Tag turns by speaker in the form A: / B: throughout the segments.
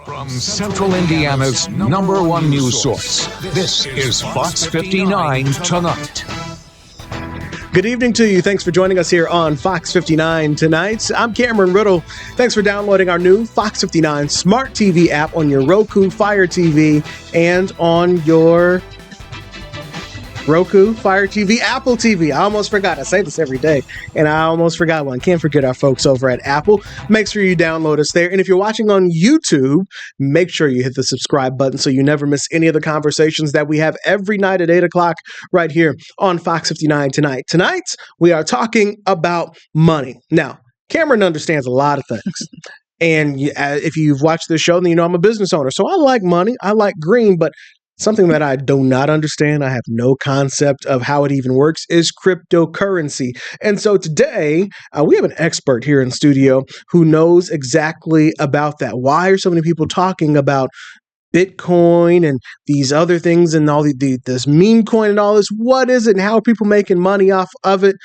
A: From Central Indiana's #1 news source, this is Fox 59 Tonight.
B: Good evening to you. Thanks for joining us here on Fox 59 Tonight. I'm Cameron Riddle. Thanks for downloading our new Fox 59 Smart TV app on your Roku, Fire TV, and on your Roku, Fire TV, Apple TV. I almost forgot. I say this every day, and I almost forgot one. Can't forget our folks over at Apple. Make sure you download us there. And if you're watching on YouTube, make sure you hit the subscribe button so you never miss any of the conversations that we have every night at 8 o'clock right here on Fox 59 Tonight. Tonight, we are talking about money. Now, Cameron understands a lot of things. And if you've watched this show, then you know I'm a business owner. So I like money. I like green, but something that I do not understand, I have no concept of how it even works, is cryptocurrency. And so today, we have an expert here in studio who knows exactly about that. Why are so many people talking about Bitcoin and these other things and all this meme coin and all this? What is it and how are people making money off of it?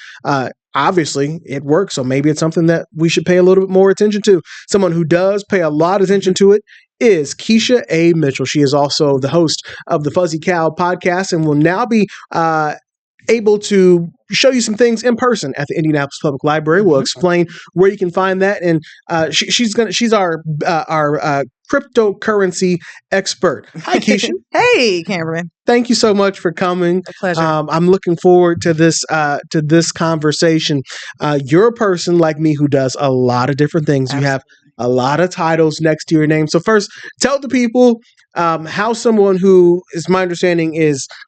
B: Obviously, it works, so maybe it's something that we should pay a little bit more attention to. Someone who does pay a lot of attention to it is Keisha A Mitchell. She is also the host of the Fuzzy Cow podcast and will now be able to show you some things in person at the Indianapolis Public Library. We'll explain where you can find that, and she's our cryptocurrency expert. Hi, Keisha.
C: Hey, Cameron.
B: Thank you so much for coming.
C: A pleasure.
B: I'm looking forward to this conversation. You're a person like me who does a lot of different things.
C: Absolutely.
B: You have a lot of titles next to your name. So first, tell the people how someone who, is my understanding,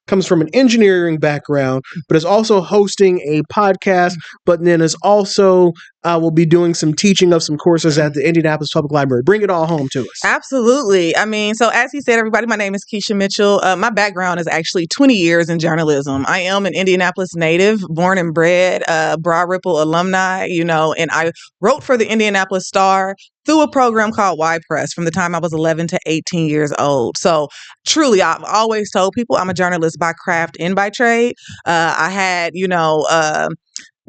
B: comes from an engineering background, but is also hosting a podcast, but then is also will be doing some teaching of some courses at the Indianapolis Public Library. Bring it all home to us.
C: Absolutely. I mean, so as he said, everybody, my name is Keisha Mitchell. My background is actually 20 years in journalism. I am an Indianapolis native, born and bred, Broad Ripple alumni, and I wrote for the Indianapolis Star through a program called Y Press from the time I was 11 to 18 years old. So truly, I've always told people I'm a journalist by craft and by trade. I had,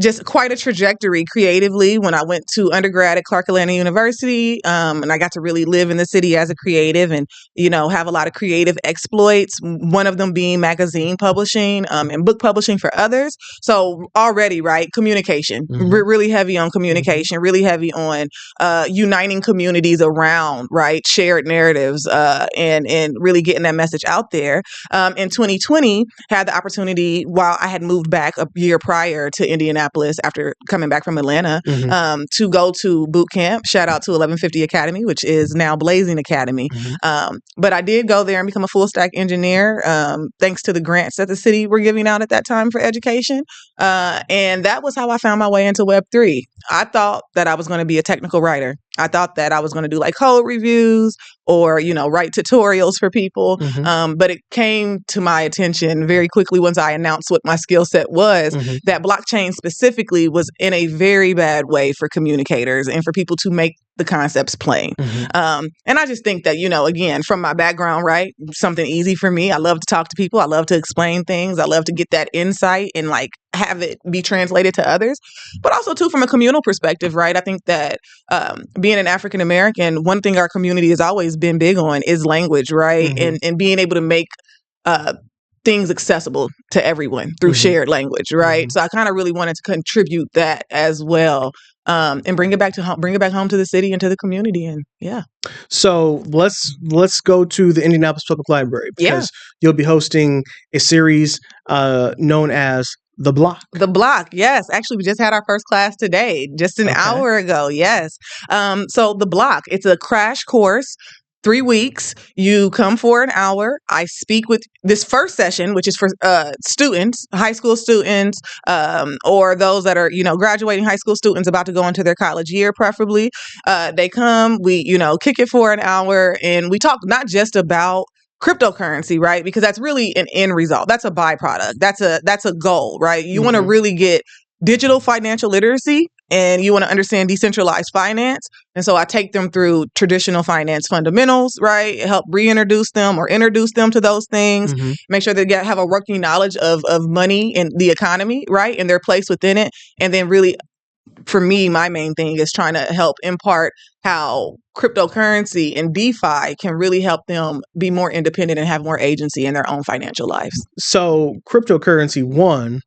C: just quite a trajectory creatively when I went to undergrad at Clark Atlanta University, and I got to really live in the city as a creative and, have a lot of creative exploits, one of them being magazine publishing and book publishing for others. So already, right, communication, really heavy on communication, really heavy on uniting communities around, right, shared narratives and really getting that message out there. In 2020, had the opportunity, while I had moved back a year prior to Indianapolis, after coming back from Atlanta, to go to boot camp. Shout out to 1150 Academy, which is now Blazing Academy. But I did go there and become a full stack engineer, thanks to the grants that the city were giving out at that time for education. And that was how I found my way into Web3. I thought that I was going to be a technical writer. I thought that I was going to do like code reviews or, write tutorials for people. But it came to my attention very quickly once I announced what my skill set was, that blockchain specifically was in a very bad way for communicators and for people to make the concepts plain. And I just think that, again, from my background, right, something easy for me. I love to talk to people. I love to explain things. I love to get that insight and have it be translated to others. But also, too, from a communal perspective, right, I think that being an African American, one thing our community has always been big on is language, right? And being able to make things accessible to everyone through shared language, right? So I kind of really wanted to contribute that as well, and bring it back home to the city and to the community, and yeah.
B: So let's go to the Indianapolis Public Library because you'll be hosting a series known as The Block.
C: The Block, yes. Actually, we just had our first class today, just an hour ago. Yes. So The Block, it's a crash course. 3 weeks, you come for an hour. I speak with this first session, which is for students, high school students, or those that are, graduating high school students about to go into their college year, preferably. They come, we, kick it for an hour, and we talk not just about cryptocurrency, right? Because that's really an end result. That's a byproduct. That's a goal, right? You want to really get digital financial literacy, and you want to understand decentralized finance. And so I take them through traditional finance fundamentals, right? Help reintroduce them or introduce them to those things. Make sure they have a working knowledge of money and the economy, right? And their place within it. And then really for me, my main thing is trying to help impart how cryptocurrency and DeFi can really help them be more independent and have more agency in their own financial lives.
B: So cryptocurrency, one,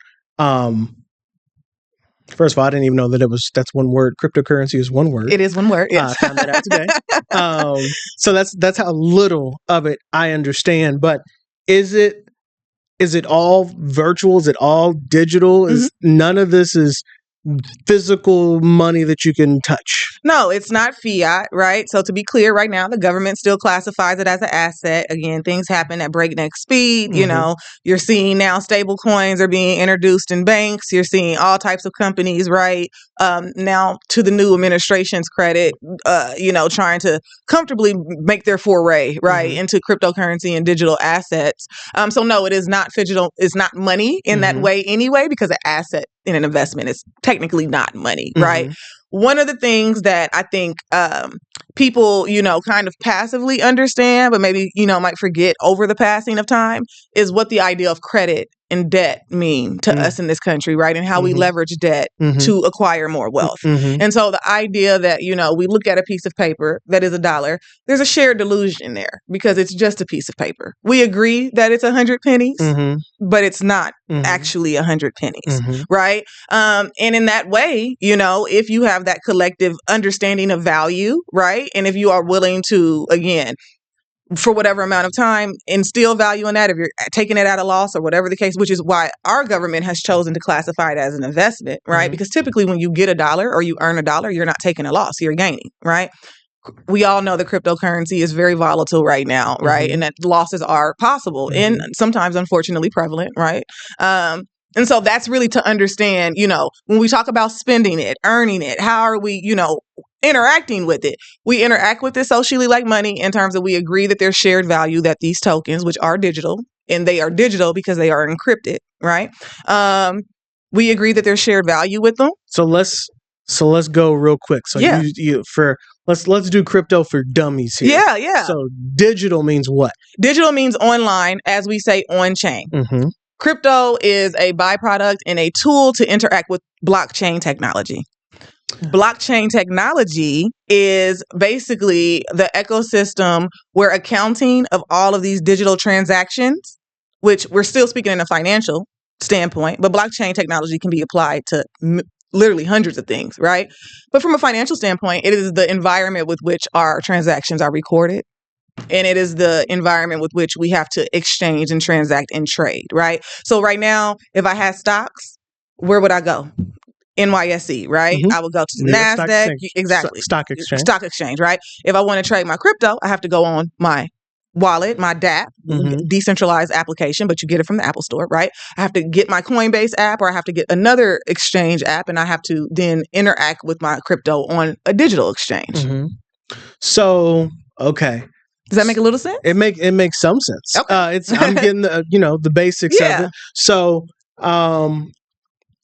B: first of all, I didn't even know that that's one word. Cryptocurrency is one word.
C: It is one word. Yes.
B: Found that out today. So that's how little of it I understand. But is it all virtual? Is it all digital? Is none of this is physical money that you can touch?
C: No, it's not fiat, right? So to be clear, right now, the government still classifies it as an asset. Again, things happen at breakneck speed. You know, you're seeing now stable coins are being introduced in banks. You're seeing all types of companies, right? Now, to the new administration's credit, trying to comfortably make their foray, right, into cryptocurrency and digital assets. So no, it is not digital. It's not money in that way anyway, because an asset in an investment is technically not money, right? One of the things that I think people, kind of passively understand, but maybe, might forget over the passing of time, is what the idea of credit and debt mean to us in this country, right? And how we leverage debt to acquire more wealth. And so the idea that, we look at a piece of paper that is $1, there's a shared delusion there because it's just a piece of paper. We agree that it's 100 pennies, but it's not actually 100 pennies, right? And in that way, if you have that collective understanding of value, right? And if you are willing to, again, for whatever amount of time, instill value in that, if you're taking it at a loss or whatever the case, which is why our government has chosen to classify it as an investment, right? Because typically when you get $1 or you earn $1, you're not taking a loss, you're gaining, right? We all know that cryptocurrency is very volatile right now, right? And that losses are possible and sometimes unfortunately prevalent, right? And so that's really to understand, when we talk about spending it, earning it, how are we, interacting with it? We interact with it socially like money in terms of we agree that there's shared value, that these tokens, which are digital, and they are digital because they are encrypted, right? We agree that there's shared value with them.
B: So let's go real quick. So let's do crypto for dummies here.
C: Yeah.
B: So digital means what?
C: Digital means online, as we say, on chain. Crypto is a byproduct and a tool to interact with blockchain technology. Blockchain technology is basically the ecosystem where accounting of all of these digital transactions, which we're still speaking in a financial standpoint, but blockchain technology can be applied to literally hundreds of things, right? But from a financial standpoint, it is the environment with which our transactions are recorded. And it is the environment with which we have to exchange and transact and trade, right? So right now, if I had stocks, where would I go? NYSE, right? I would go to the NASDAQ. Exactly.
B: Stock exchange.
C: Stock exchange, right? If I want to trade my crypto, I have to go on my wallet, my DApp, decentralized application, but you get it from the Apple Store, right? I have to get my Coinbase app or I have to get another exchange app and I have to then interact with my crypto on a digital exchange.
B: So, okay.
C: Does that make a little sense?
B: It makes some sense.
C: Okay.
B: I'm getting the basics of it. So,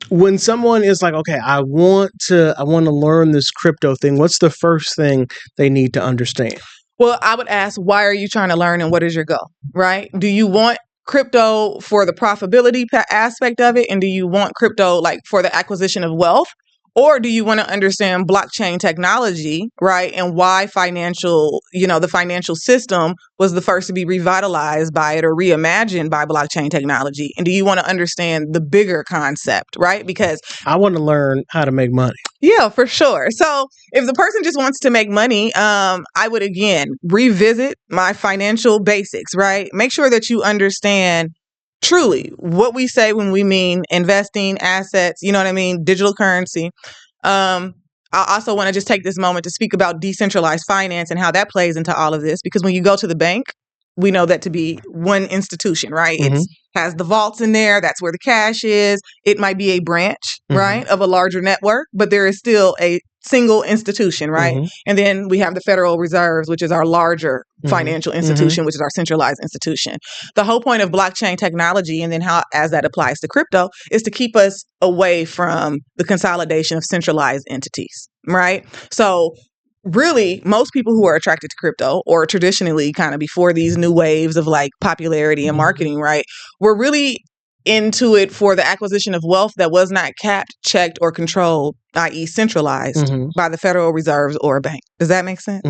B: when someone is like, okay, I want to learn this crypto thing, what's the first thing they need to understand?
C: Well, I would ask, why are you trying to learn and what is your goal, right? Do you want crypto for the profitability aspect of it? And do you want crypto like for the acquisition of wealth? Or do you want to understand blockchain technology, right? And why the financial system was the first to be revitalized by it or reimagined by blockchain technology? And do you want to understand the bigger concept, right? Because
B: I want to learn how to make money.
C: Yeah, for sure. So if the person just wants to make money, I would, again, revisit my financial basics, right? Make sure that you understand truly what we say when we mean investing, assets, digital currency. I also want to just take this moment to speak about decentralized finance and how that plays into all of this, because when you go to the bank, we know that to be one institution, right? It has the vaults in there. That's where the cash is. It might be a branch, right, of a larger network, but there is still a single institution, right? And then we have the Federal Reserves, which is our larger financial institution, which is our centralized institution. The whole point of blockchain technology, and then how as that applies to crypto, is to keep us away from the consolidation of centralized entities, right? So really, most people who are attracted to crypto, or traditionally kind of before these new waves of like popularity and marketing, right, were really into it for the acquisition of wealth that was not capped, checked, or controlled, i.e. centralized by the Federal Reserve or a bank. Does that make sense?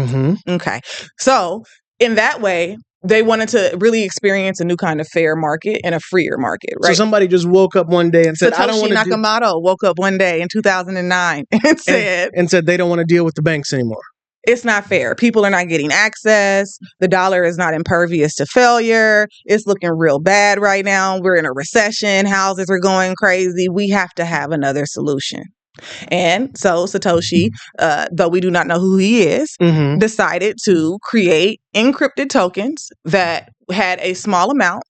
C: Okay. So in that way, they wanted to really experience a new kind of fair market and a freer market, right?
B: So somebody just woke up one day and said, I don't want to
C: Nakamoto woke up one day in 2009 and said
B: they don't want to deal with the banks anymore.
C: It's not fair. People are not getting access. The dollar is not impervious to failure. It's looking real bad right now. We're in a recession. Houses are going crazy. We have to have another solution. And so Satoshi, though we do not know who he is, decided to create encrypted tokens that had a small amount,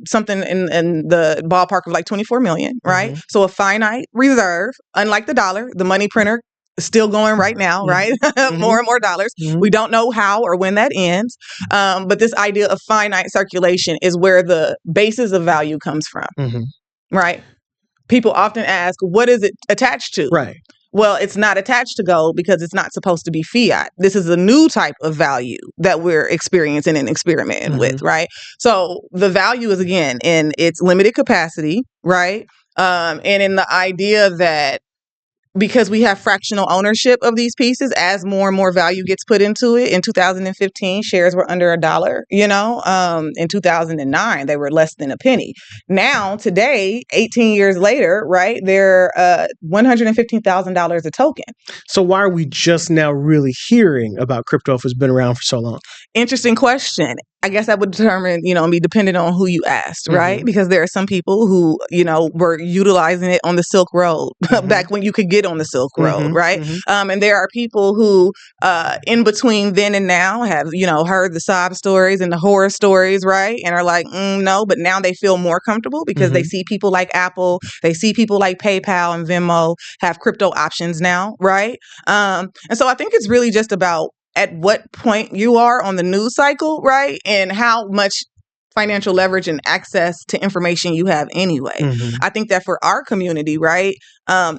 C: something in the ballpark of like 24 million, right? So a finite reserve, unlike the dollar, the money printer still going right now, right? More and more dollars. We don't know how or when that ends. But this idea of finite circulation is where the basis of value comes from, right? People often ask, what is it attached to?
B: Right.
C: Well, it's not attached to gold because it's not supposed to be fiat. This is a new type of value that we're experiencing and experimenting with, right? So the value is, again, in its limited capacity, right? And in the idea that because we have fractional ownership of these pieces, as more and more value gets put into it. In 2015, shares were under $1, you know. In 2009, they were less than a penny. Now, today, 18 years later, right, they're $115,000 a token.
B: So why are we just now really hearing about crypto if it's been around for so long?
C: Interesting question. I guess that would determine, be dependent on who you asked, right? Because there are some people who, were utilizing it on the Silk Road back when you could get on the Silk Road, right? And there are people who, in between then and now, have, heard the sob stories and the horror stories, right? And are like, no, but now they feel more comfortable because they see people like Apple, they see people like PayPal and Venmo have crypto options now, right? And so I think it's really just about at what point you are on the news cycle, right? And how much financial leverage and access to information you have anyway. I think that for our community, right,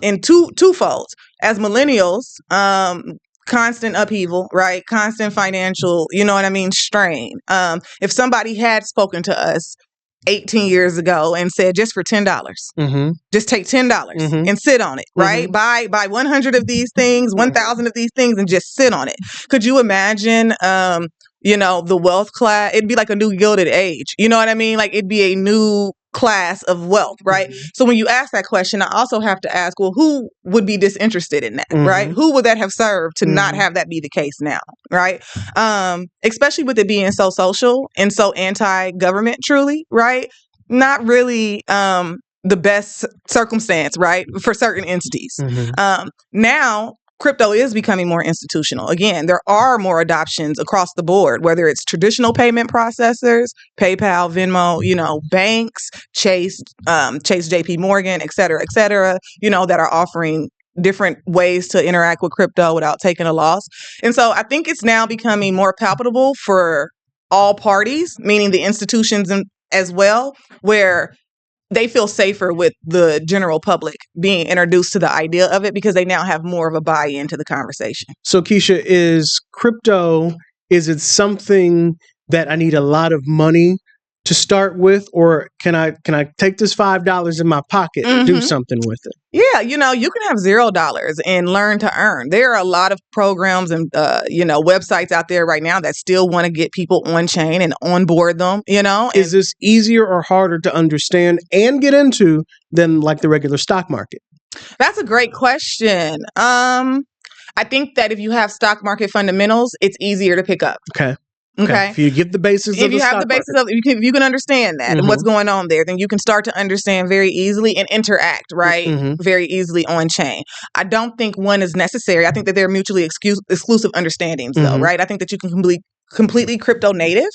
C: in twofold, as millennials, constant upheaval, right? Constant financial, strain. If somebody had spoken to us 18 years ago and said, just for $10, just take $10 and sit on it, right? Buy 100 of these things, 1,000 of these things, and just sit on it. Could you imagine, the wealth class? It'd be like a new Gilded Age. You know what I mean? Like it'd be a new class of wealth, right? So when you ask that question, I also have to ask, well, who would be disinterested in that, right? Who would that have served to not have that be the case now, right? Especially with it being so social and so anti-government, truly, right? Not really the best circumstance, right, for certain entities. Now, crypto is becoming more institutional. Again, there are more adoptions across the board, whether it's traditional payment processors, PayPal, Venmo, banks, Chase, JP Morgan, et cetera, that are offering different ways to interact with crypto without taking a loss. And so I think it's now becoming more palpable for all parties, meaning the institutions as well, where they feel safer with the general public being introduced to the idea of it because they now have more of a buy-in to the conversation.
B: So Keisha, is it something that I need a lot of money to start with, or can I take this $5 in my pocket and do something with it?
C: Yeah, you can have $0 and learn to earn. There are a lot of programs and websites out there right now that still want to get people on chain and onboard them.
B: Is this easier or harder to understand and get into than like the regular stock market?
C: That's a great question. I think that if you have stock market fundamentals, it's easier to pick up.
B: Okay. If you give the basis of the stock market.
C: If you can understand that and what's going on there, then you can start to understand very easily and interact, right, very easily on chain. I don't think one is necessary. I think that they're mutually exclusive understandings, though, right? I think that you can completely crypto native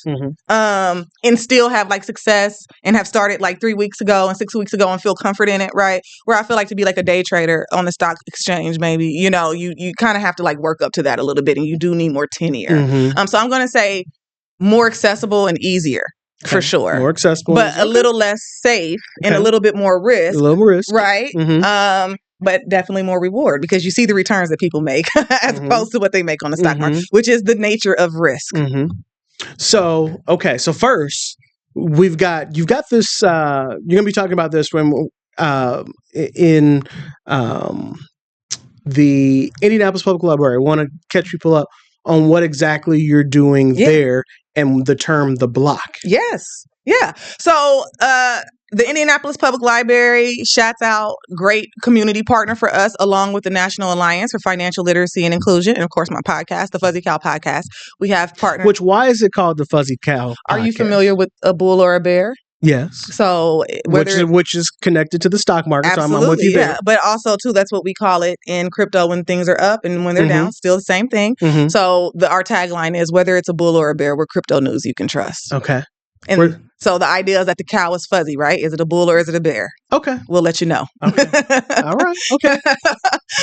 C: and still have like success and have started like 3 weeks ago and 6 weeks ago and feel comfort in it, right? Where I feel like to be like a day trader on the stock exchange, maybe, you kind of have to like work up to that a little bit and you do need more tenure. So I'm going to say more accessible and easier for sure.
B: More accessible.
C: But a little less safe and a little bit more risk.
B: A little more risk.
C: Right? But definitely more reward because you see the returns that people make as opposed to what they make on the stock market, which is the nature of risk.
B: So, okay. So first, you've got this. You're gonna be talking about this when in the Indianapolis Public Library. I want to catch people up on what exactly you're doing there and the term the block.
C: Yes. Yeah. So the Indianapolis Public Library shouts out great community partner for us, along with the National Alliance for Financial Literacy and Inclusion, and of course my podcast, the Fuzzy Cow Podcast. We have partners.
B: Why is it called the Fuzzy Cow
C: Are
B: Podcast?
C: you familiar with a bull or a bear?
B: Yes.
C: So
B: which is connected to the stock market.
C: Absolutely,
B: so I'm with you there.
C: But also too, that's what we call it in crypto when things are up and when they're down, still the same thing. So our tagline is whether it's a bull or a bear, we're crypto news you can trust.
B: Okay.
C: And so the idea is that the cow is fuzzy, right? Is it a bull or is it a bear?
B: Okay.
C: We'll let you know.
B: Okay. All right. Okay.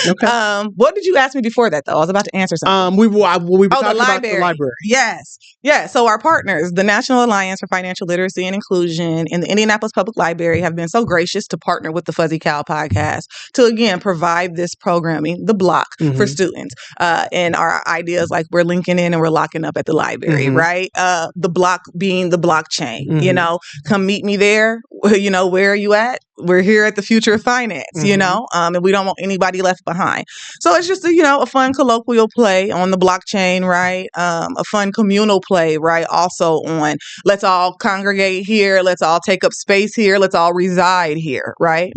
B: Okay.
C: What did you ask me before that, though? I was about to answer something.
B: We were talking about the library.
C: Yes. Yeah. So our partners, the National Alliance for Financial Literacy and Inclusion and the Indianapolis Public Library, have been so gracious to partner with the Fuzzy Cow Podcast to, again, provide this programming, the block, for students. And our ideas, like we're linking in and we're locking up at the library, right? The block being the blockchain, you know, come meet me there. You know, where are you at? We're here at the Future of Finance, you know, and we don't want anybody left behind. So it's just, a fun colloquial play on the blockchain, right? A fun communal play, right? Also on let's all congregate here. Let's all take up space here. Let's all reside here, right?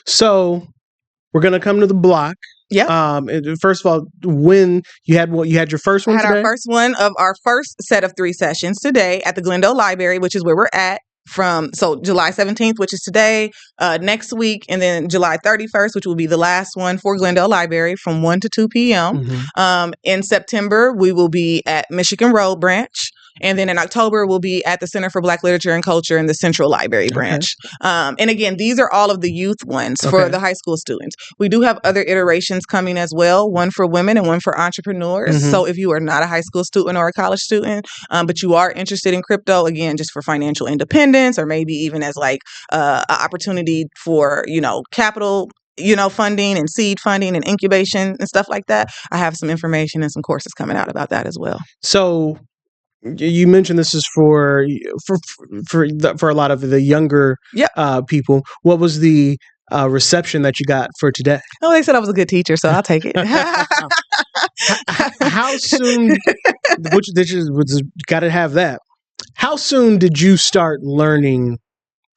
B: So we're going to come to the block.
C: Yeah.
B: First of all, when you had your first one today?
C: Our first one of our first set of 3 sessions today at the Glendale Library, which is where we're at. From July 17th, which is today, next week, and then July 31st, which will be the last one for Glendale Library from 1 to 2 p.m. In September, we will be at Michigan Road Branch. And then in October, we'll be at the Center for Black Literature and Culture in the Central Library branch. And again, these are all of the youth ones for the high school students. We do have other iterations coming as well, one for women and one for entrepreneurs. So if you are not a high school student or a college student, but you are interested in crypto, again, just for financial independence or maybe even as like an opportunity for, capital funding and seed funding and incubation and stuff like that, I have some information and some courses coming out about that as well.
B: So you mentioned this is for a lot of the younger people. What was the reception that you got for today?
C: Oh, they said I was a good teacher, so I'll take it.
B: How soon? Got to have that. How soon did you start learning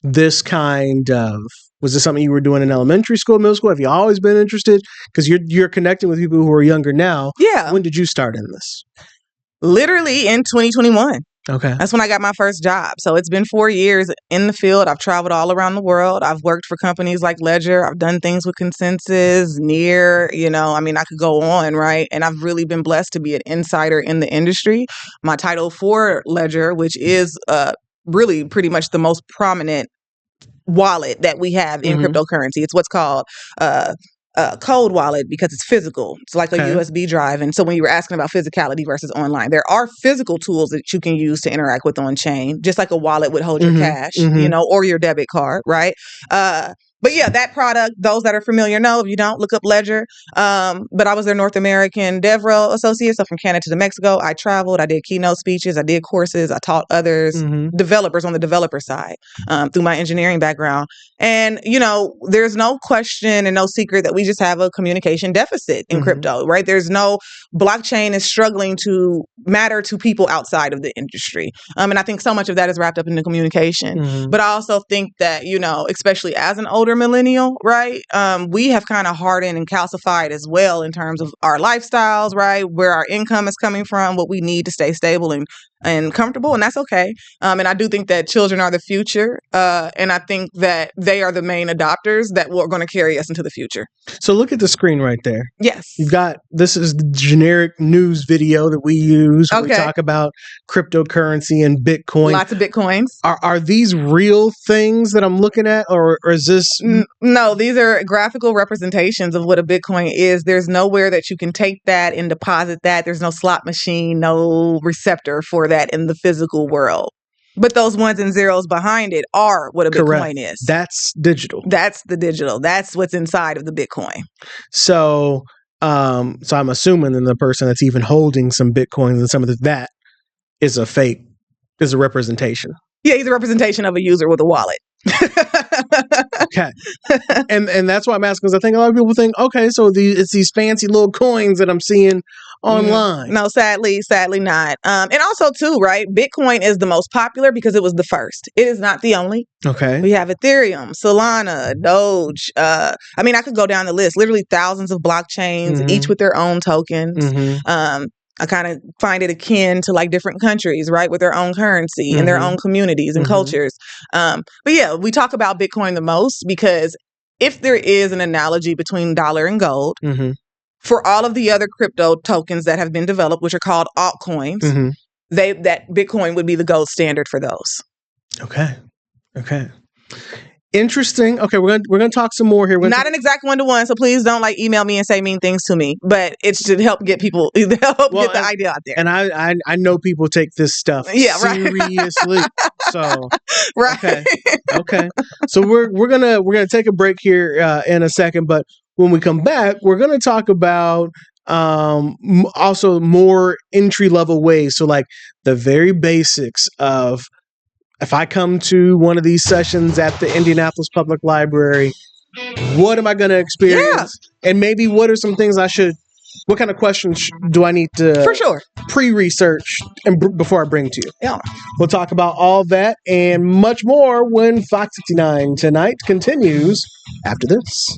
B: this kind of? Was this something you were doing in elementary school, middle school? Have you always been interested? Because you're connecting with people who are younger now.
C: Yeah.
B: When did you start in this?
C: Literally in 2021.
B: Okay.
C: That's when I got my first job. So it's been 4 years in the field. I've traveled all around the world. I've worked for companies like Ledger. I've done things with Consensus, Near, I could go on, right? And I've really been blessed to be an insider in the industry. My title for Ledger, which is really pretty much the most prominent wallet that we have in cryptocurrency. It's what's called cold wallet because it's physical. It's like a USB drive. And so when you were asking about physicality versus online, there are physical tools that you can use to interact with on chain, just like a wallet would hold your cash, or your debit card, right? But yeah, that product, those that are familiar know. If you don't, look up Ledger. But I was their North American DevRel associate. So from Canada to Mexico, I traveled. I did keynote speeches. I did courses. I taught others, developers on the developer side through my engineering background. And, there's no question and no secret that we just have a communication deficit in crypto, right? There's no blockchain is struggling to matter to people outside of the industry. And I think so much of that is wrapped up in the communication. But I also think that, especially as an older millennial, right? We have kind of hardened and calcified as well in terms of our lifestyles, right? Where our income is coming from, what we need to stay stable and comfortable, and that's okay. And I do think that children are the future, and I think that they are the main adopters that are going to carry us into the future.
B: So look at the screen right there.
C: Yes.
B: This is the generic news video that we use when we talk about cryptocurrency and Bitcoin.
C: Lots of Bitcoins.
B: Are these real things that I'm looking at, or is this?
C: No, these are graphical representations of what a Bitcoin is. There's nowhere that you can take that and deposit that. There's no slot machine, no receptor for that in the physical world. But those ones and zeros behind it are what a Bitcoin is.
B: That's digital.
C: That's the digital. That's what's inside of the Bitcoin.
B: So I'm assuming then the person that's even holding some Bitcoins and some of that is a fake, is a representation.
C: Yeah, he's a representation of a user with a wallet.
B: Okay. And that's why I'm asking, because I think a lot of people think, okay, so it's these fancy little coins that I'm seeing online.
C: No, sadly not. And also too, right? Bitcoin is the most popular because it was the first. It is not the only.
B: Okay.
C: We have Ethereum, Solana, Doge. I could go down the list. Literally thousands of blockchains, each with their own tokens. I kind of find it akin to like different countries, right, with their own currency and their own communities and cultures. But yeah, we talk about Bitcoin the most because if there is an analogy between dollar and gold, for all of the other crypto tokens that have been developed, which are called altcoins, that Bitcoin would be the gold standard for those.
B: Okay. Interesting. Okay, we're gonna talk some more here.
C: Not an exact 1-to-1, so please don't like email me and say mean things to me. But it's to help get people get the idea out there.
B: And I know people take this stuff seriously. So
C: right.
B: Okay. So we're gonna take a break here in a second, but when we come back, we're gonna talk about also more entry level ways. So like the very basics of, if I come to one of these sessions at the Indianapolis Public Library, what am I going to experience? Yeah. And maybe what are some things what kind of questions do I need to
C: for sure
B: pre-research before I bring to you?
C: Yeah.
B: We'll talk about all that and much more when FOX59 Tonight continues after this.